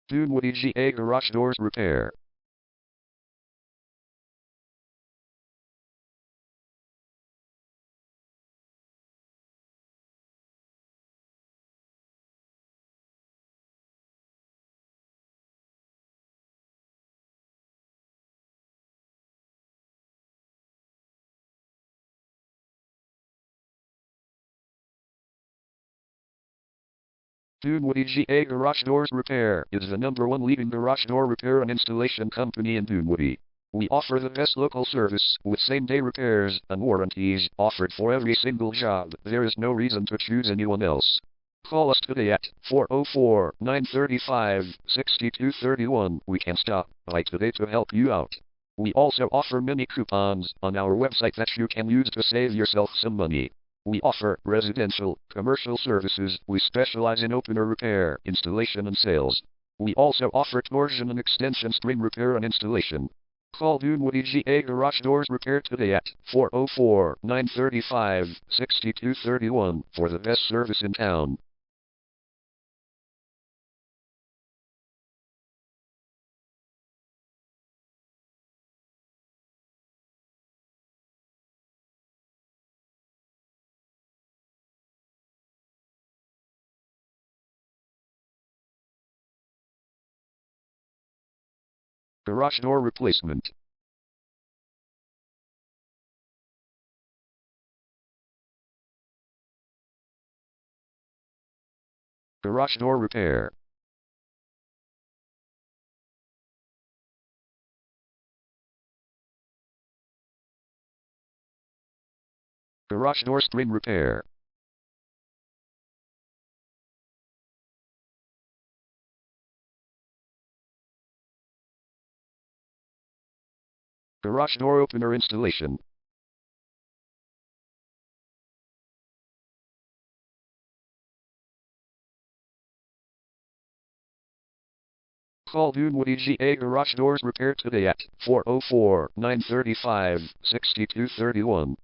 Dunwoody GA Garage Doors Repair. Dunwoody GA Garage Doors Repair is the #1 leading garage door repair and installation company in Dunwoody. We offer the best local service with same-day repairs and warranties offered for every single job. There is no reason to choose anyone else. Call us today at 404-935-6231. We can stop by today to help you out. We also offer many coupons on our website that you can use to save yourself some money. We offer residential, commercial services. We specialize in opener repair, installation and sales. We also offer torsion and extension string repair and installation. Call Dunwoody GA Garage Doors Repair today at 404-935-6231 for the best service in town. Garage door replacement. Garage door repair. Garage door string repair. Garage door opener installation. Call Dunwoody GA Garage Doors Repair today at 404-935-6231.